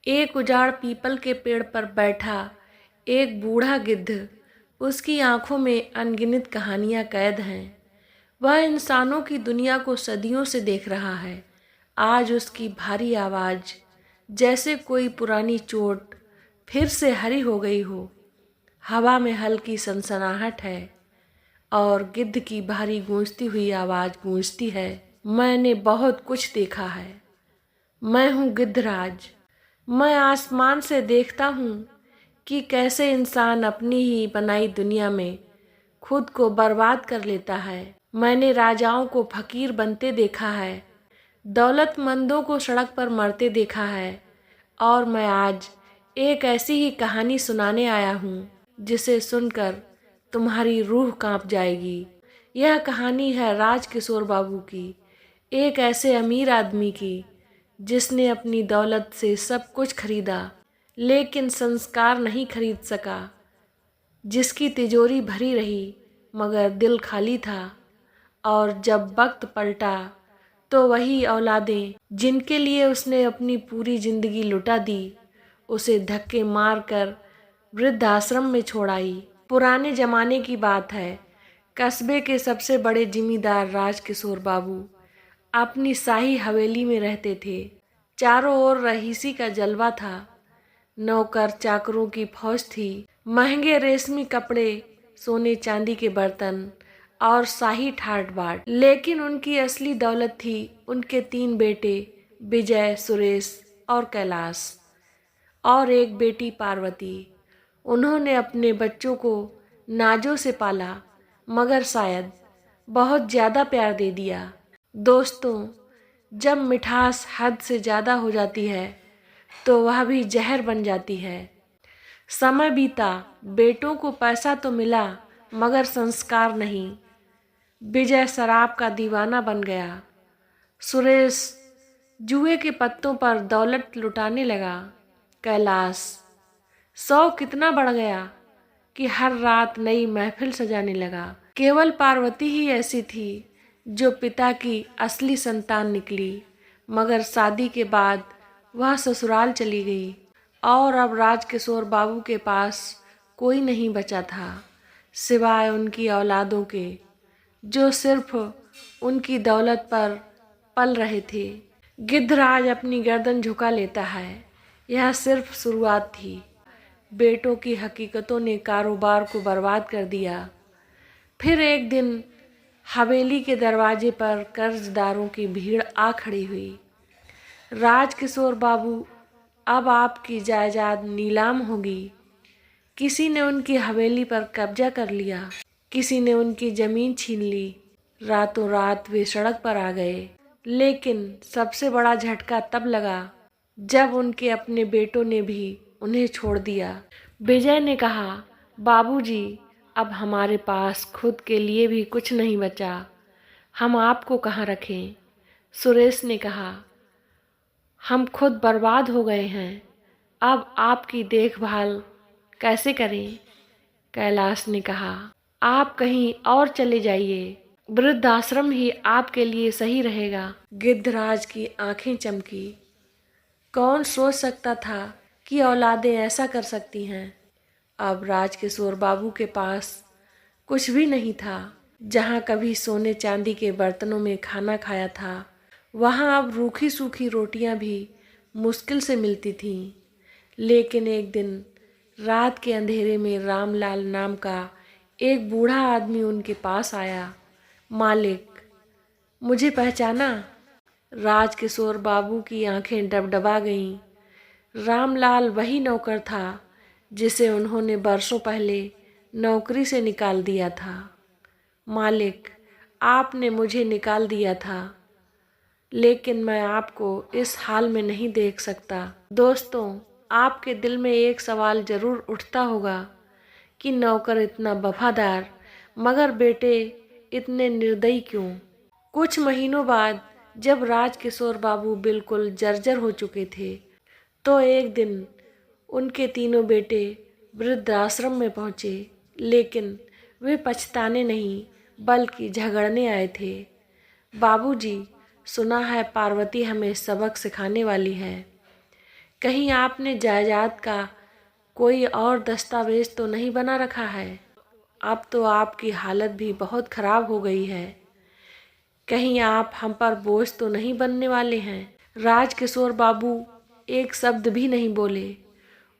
एक उजाड़ पीपल के पेड़ पर बैठा एक बूढ़ा गिद्ध। उसकी आंखों में अनगिनत कहानियां कैद हैं। वह इंसानों की दुनिया को सदियों से देख रहा है। आज उसकी भारी आवाज़ जैसे कोई पुरानी चोट फिर से हरी हो गई हो। हवा में हल्की सनसनाहट है और गिद्ध की भारी गूंजती हुई आवाज़ गूंजती है, मैंने बहुत कुछ देखा है। मैं हूँ गिद्धराज। मैं आसमान से देखता हूँ कि कैसे इंसान अपनी ही बनाई दुनिया में खुद को बर्बाद कर लेता है। मैंने राजाओं को फकीर बनते देखा है, दौलतमंदों को सड़क पर मरते देखा है, और मैं आज एक ऐसी ही कहानी सुनाने आया हूँ जिसे सुनकर तुम्हारी रूह कांप जाएगी। यह कहानी है राजकिशोर बाबू की, एक ऐसे अमीर आदमी की जिसने अपनी दौलत से सब कुछ खरीदा लेकिन संस्कार नहीं खरीद सका, जिसकी तिजोरी भरी रही मगर दिल खाली था। और जब वक्त पलटा तो वही औलादें जिनके लिए उसने अपनी पूरी जिंदगी लुटा दी, उसे धक्के मारकर वृद्धाश्रम में छोड़ आई। पुराने जमाने की बात है। कस्बे के सबसे बड़े जिम्मेदार राजकिशोर बाबू अपनी शाही हवेली में रहते थे। चारों ओर रईसी का जलवा था। नौकर चाकरों की फौज थी। महंगे रेशमी कपड़े, सोने चांदी के बर्तन और शाही ठाट बाट। लेकिन उनकी असली दौलत थी उनके 3 बेटे, विजय, सुरेश और कैलाश, और एक बेटी पार्वती। उन्होंने अपने बच्चों को नाजों से पाला मगर शायद बहुत ज़्यादा प्यार दे दिया। दोस्तों, जब मिठास हद से ज़्यादा हो जाती है तो वह भी जहर बन जाती है। समय बीता, बेटों को पैसा तो मिला मगर संस्कार नहीं। विजय शराब का दीवाना बन गया। सुरेश जुए के पत्तों पर दौलत लुटाने लगा। कैलाश शौक कितना बढ़ गया कि हर रात नई महफिल सजाने लगा। केवल पार्वती ही ऐसी थी जो पिता की असली संतान निकली, मगर शादी के बाद वह ससुराल चली गई और अब राजकिशोर बाबू के पास कोई नहीं बचा था सिवाय उनकी औलादों के, जो सिर्फ उनकी दौलत पर पल रहे थे। गिद्धराज अपनी गर्दन झुका लेता है। यह सिर्फ शुरुआत थी। बेटों की हकीकतों ने कारोबार को बर्बाद कर दिया। फिर एक दिन हवेली के दरवाजे पर कर्जदारों की भीड़ आ खड़ी हुई। राजकिशोर बाबू, अब आपकी जायदाद नीलाम होगी। किसी ने उनकी हवेली पर कब्जा कर लिया, किसी ने उनकी जमीन छीन ली। रातों रात वे सड़क पर आ गए। लेकिन सबसे बड़ा झटका तब लगा जब उनके अपने बेटों ने भी उन्हें छोड़ दिया। विजय ने कहा, बाबूजी, अब हमारे पास खुद के लिए भी कुछ नहीं बचा, हम आपको कहाँ रखें। सुरेश ने कहा, हम खुद बर्बाद हो गए हैं, अब आपकी देखभाल कैसे करें। कैलाश ने कहा, आप कहीं और चले जाइए, वृद्धाश्रम ही आपके लिए सही रहेगा। गिद्धराज की आंखें चमकी। कौन सोच सकता था कि औलादें ऐसा कर सकती हैं। अब राजकिशोर बाबू के पास कुछ भी नहीं था। जहाँ कभी सोने चांदी के बर्तनों में खाना खाया था, वहाँ अब रूखी सूखी रोटियाँ भी मुश्किल से मिलती थीं। लेकिन एक दिन रात के अंधेरे में रामलाल नाम का एक बूढ़ा आदमी उनके पास आया। मालिक, मुझे पहचाना? राजकिशोर बाबू की आंखें डबडबा गईं। रामलाल वही नौकर था जिसे उन्होंने बरसों पहले नौकरी से निकाल दिया था। मालिक, आपने मुझे निकाल दिया था, लेकिन मैं आपको इस हाल में नहीं देख सकता। दोस्तों, आपके दिल में एक सवाल जरूर उठता होगा कि नौकर इतना वफादार मगर बेटे इतने निर्दयी क्यों। कुछ महीनों बाद जब राजकिशोर बाबू बिल्कुल जर्जर हो चुके थे, तो एक दिन उनके तीनों बेटे वृद्धाश्रम में पहुँचे। लेकिन वे पछताने नहीं बल्कि झगड़ने आए थे। बाबूजी, सुना है पार्वती हमें सबक सिखाने वाली है। कहीं आपने जायदाद का कोई और दस्तावेज तो नहीं बना रखा है? अब तो आपकी हालत भी बहुत खराब हो गई है। कहीं आप हम पर बोझ तो नहीं बनने वाले हैं? राजकिशोर बाबू एक शब्द भी नहीं बोले।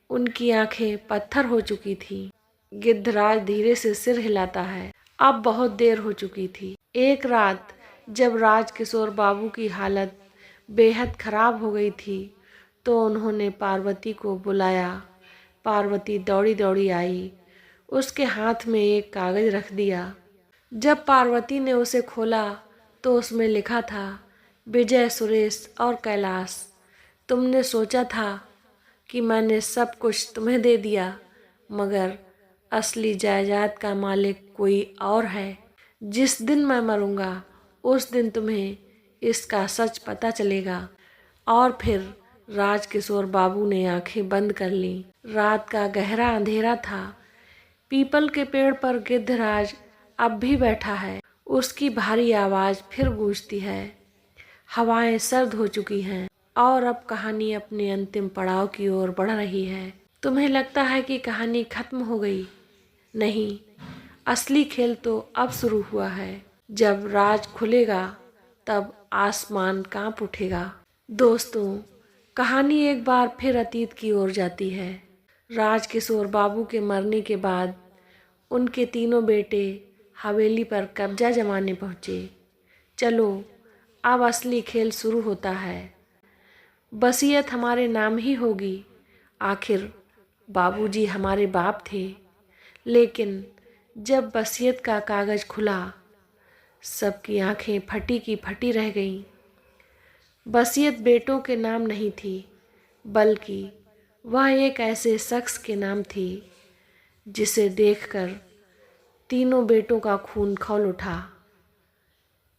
उनकी आंखें पत्थर हो चुकी थीं। गिद्धराज धीरे से सिर हिलाता है। अब बहुत देर हो चुकी थी। एक रात जब राजकिशोर बाबू की हालत बेहद खराब हो गई थी तो उन्होंने पार्वती को बुलाया। पार्वती दौड़ी दौड़ी आई, उसके हाथ में एक कागज रख दिया। जब पार्वती ने उसे खोला तो उसमें लिखा था, विजय, सुरेश और कैलाश, तुमने सोचा था कि मैंने सब कुछ तुम्हें दे दिया, मगर असली जायदाद का मालिक कोई और है। जिस दिन मैं मरूंगा उस दिन तुम्हें इसका सच पता चलेगा। और फिर राजकिशोर बाबू ने आंखें बंद कर लीं। रात का गहरा अंधेरा था। पीपल के पेड़ पर गिद्धराज अब भी बैठा है। उसकी भारी आवाज़ फिर गूंजती है। हवाएं सर्द हो चुकी हैं और अब कहानी अपने अंतिम पड़ाव की ओर बढ़ रही है। तुम्हें लगता है कि कहानी खत्म हो गई? नहीं, असली खेल तो अब शुरू हुआ है। जब राज खुलेगा तब आसमान कांप उठेगा। दोस्तों, कहानी एक बार फिर अतीत की ओर जाती है। राजकिशोर बाबू के मरने के बाद उनके तीनों बेटे हवेली पर कब्जा जमाने पहुँचे। चलो, अब असली खेल शुरू होता है। वसीयत हमारे नाम ही होगी। आखिर बाबूजी हमारे बाप थे। लेकिन जब वसीयत का कागज़ खुला, सबकी आंखें फटी की फटी रह गईं। वसीयत बेटों के नाम नहीं थी, बल्कि वह एक ऐसे शख्स के नाम थी जिसे देखकर तीनों बेटों का खून खौल उठा।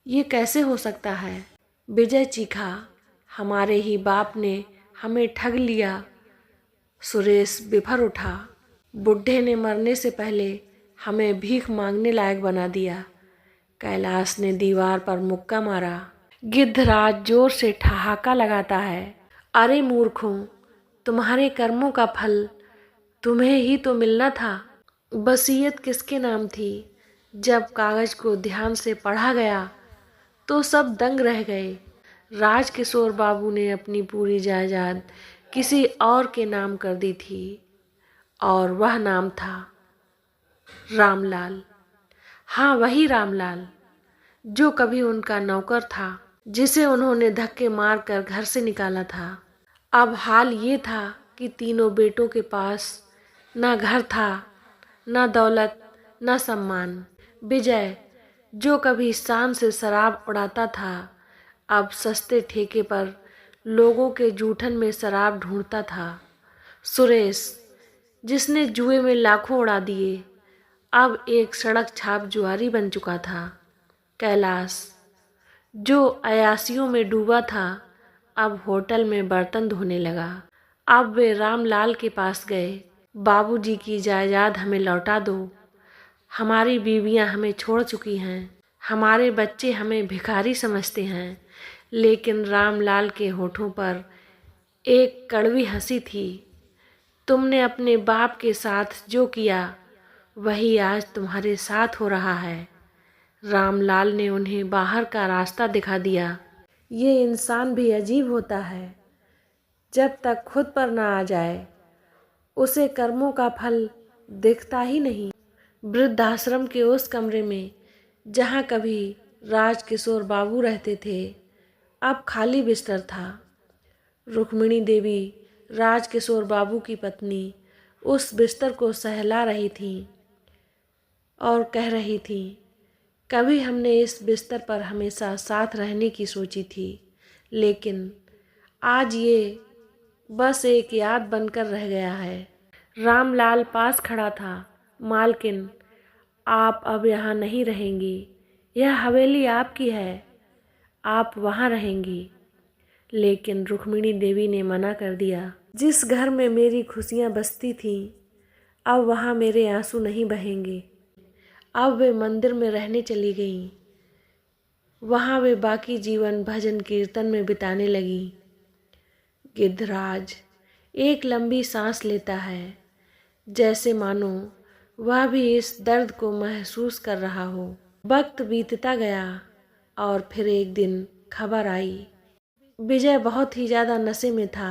ये कैसे हो सकता है? विजय चीखा, हमारे ही बाप ने हमें ठग लिया। सुरेश बिफर उठा, बुढ़े ने मरने से पहले हमें भीख मांगने लायक बना दिया। कैलाश ने दीवार पर मुक्का मारा। गिद्धराज जोर से ठहाका लगाता है, अरे मूर्खों, तुम्हारे कर्मों का फल तुम्हें ही तो मिलना था। वसीयत किसके नाम थी? जब कागज को ध्यान से पढ़ा गया तो सब दंग रह गए। राजकिशोर बाबू ने अपनी पूरी जायदाद किसी और के नाम कर दी थी और वह नाम था रामलाल। हाँ, वही रामलाल जो कभी उनका नौकर था, जिसे उन्होंने धक्के मारकर घर से निकाला था। अब हाल ये था कि तीनों बेटों के पास ना घर था, ना दौलत, ना सम्मान। विजय, जो कभी शान से शराब उड़ाता था, अब सस्ते ठेके पर लोगों के जूठन में शराब ढूंढता था। सुरेश, जिसने जुए में लाखों उड़ा दिए, अब एक सड़क छाप जुआरी बन चुका था। कैलाश, जो अयासियों में डूबा था, अब होटल में बर्तन धोने लगा। अब वे रामलाल के पास गए, बाबूजी की जायदाद हमें लौटा दो। हमारी बीवियां हमें छोड़ चुकी हैं, हमारे बच्चे हमें भिखारी समझते हैं। लेकिन रामलाल के होठों पर एक कड़वी हंसी थी। तुमने अपने बाप के साथ जो किया वही आज तुम्हारे साथ हो रहा है। रामलाल ने उन्हें बाहर का रास्ता दिखा दिया। ये इंसान भी अजीब होता है, जब तक खुद पर ना आ जाए उसे कर्मों का फल दिखता ही नहीं। वृद्धाश्रम के उस कमरे में जहाँ कभी राजकिशोर बाबू रहते थे, अब खाली बिस्तर था। रुक्मिणी देवी, राजकिशोर बाबू की पत्नी, उस बिस्तर को सहला रही थी और कह रही थी, कभी हमने इस बिस्तर पर हमेशा साथ रहने की सोची थी, लेकिन आज ये बस एक याद बनकर रह गया है। रामलाल पास खड़ा था। मालकिन, आप अब यहाँ नहीं रहेंगी, यह हवेली आपकी है, आप वहाँ रहेंगी। लेकिन रुक्मिणी देवी ने मना कर दिया। जिस घर में मेरी खुशियाँ बसती थीं, अब वहाँ मेरे आंसू नहीं बहेंगे। अब वे मंदिर में रहने चली गईं। वहाँ वे बाकी जीवन भजन कीर्तन में बिताने लगीं। गिद्धराज, एक लंबी सांस लेता है, जैसे मानो वह भी इस दर्द को महसूस कर रहा हो। वक्त बीतता गया और फिर एक दिन खबर आई। विजय बहुत ही ज़्यादा नशे में था।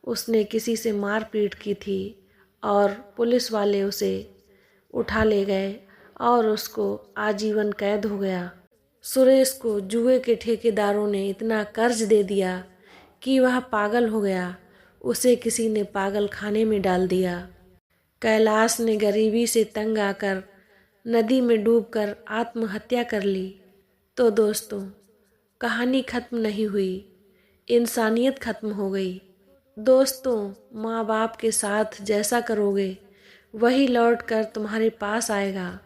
उसने किसी से मारपीट की थी और पुलिस वाले उसे उठा ले गए और उसको आजीवन कैद हो गया। सुरेश को जुए के ठेकेदारों ने इतना कर्ज दे दिया कि वह पागल हो गया। उसे किसी ने पागल खाने में डाल दिया। कैलाश ने गरीबी से तंग आकर नदी में डूबकर आत्महत्या कर ली। तो दोस्तों, कहानी खत्म नहीं हुई, इंसानियत खत्म हो गई। दोस्तों, माँ बाप के साथ जैसा करोगे वही लौट कर तुम्हारे पास आएगा।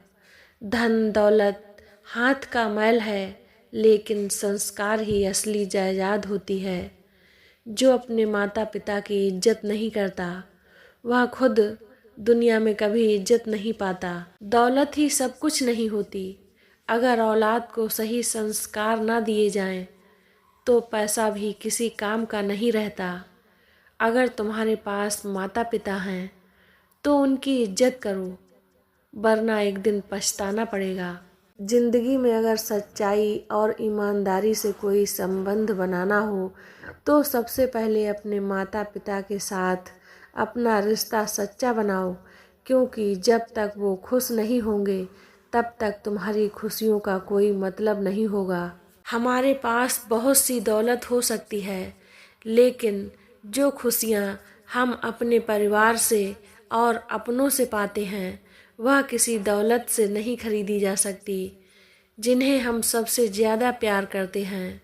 धन दौलत हाथ का मैल है, लेकिन संस्कार ही असली जायदाद होती है। जो अपने माता पिता की इज्जत नहीं करता, वह खुद दुनिया में कभी इज्जत नहीं पाता। दौलत ही सब कुछ नहीं होती। अगर औलाद को सही संस्कार ना दिए जाएं, तो पैसा भी किसी काम का नहीं रहता। अगर तुम्हारे पास माता पिता हैं, तो उनकी इज्जत करो, वरना एक दिन पछताना पड़ेगा। जिंदगी में अगर सच्चाई और ईमानदारी से कोई संबंध बनाना हो, तो सबसे पहले अपने माता पिता के साथ अपना रिश्ता सच्चा बनाओ, क्योंकि जब तक वो खुश नहीं होंगे, तब तक तुम्हारी खुशियों का कोई मतलब नहीं होगा। हमारे पास बहुत सी दौलत हो सकती है, लेकिन जो खुशियाँ हम अपने परिवार से और अपनों से पाते हैं, वह किसी दौलत से नहीं खरीदी जा सकती। जिन्हें हम सबसे ज़्यादा प्यार करते हैं,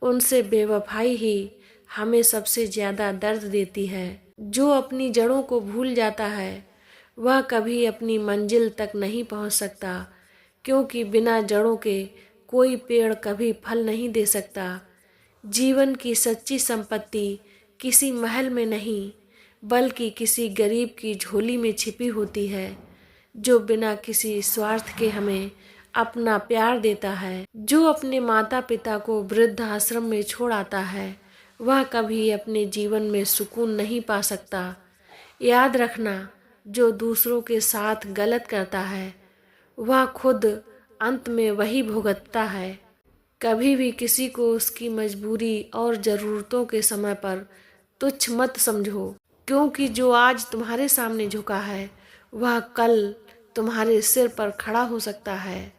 उनसे बेवफाई ही हमें सबसे ज़्यादा दर्द देती है। जो अपनी जड़ों को भूल जाता है, वह कभी अपनी मंजिल तक नहीं पहुंच सकता, क्योंकि बिना जड़ों के कोई पेड़ कभी फल नहीं दे सकता। जीवन की सच्ची संपत्ति किसी महल में नहीं, बल्कि किसी गरीब की झोली में छिपी होती है, जो बिना किसी स्वार्थ के हमें अपना प्यार देता है। जो अपने माता पिता को वृद्ध आश्रम में छोड़ आता है, वह कभी अपने जीवन में सुकून नहीं पा सकता। याद रखना, जो दूसरों के साथ गलत करता है, वह खुद अंत में वही भुगतता है। कभी भी किसी को उसकी मजबूरी और ज़रूरतों के समय पर तुच्छ मत समझो, क्योंकि जो आज तुम्हारे सामने झुका है, वह कल तुम्हारे सिर पर खड़ा हो सकता है।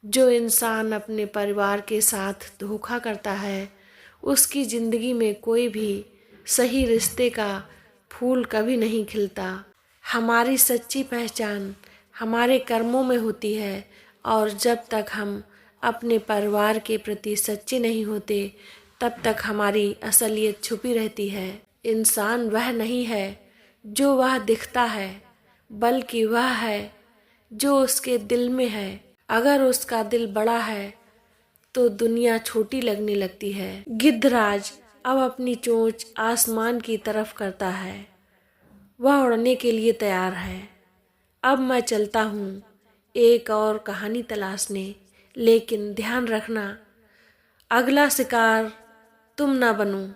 जो इंसान अपने परिवार के साथ धोखा करता है, उसकी ज़िंदगी में कोई भी सही रिश्ते का फूल कभी नहीं खिलता। हमारी सच्ची पहचान हमारे कर्मों में होती है, और जब तक हम अपने परिवार के प्रति सच्चे नहीं होते, तब तक हमारी असलियत छुपी रहती है। इंसान वह नहीं है जो वह दिखता है, बल्कि वह है जो उसके दिल में है। अगर उसका दिल बड़ा है, तो दुनिया छोटी लगने लगती है। गिद्धराज अब अपनी चोंच आसमान की तरफ करता है। वह उड़ने के लिए तैयार है। अब मैं चलता हूँ एक और कहानी तलाशने, लेकिन ध्यान रखना, अगला शिकार तुम ना बनो।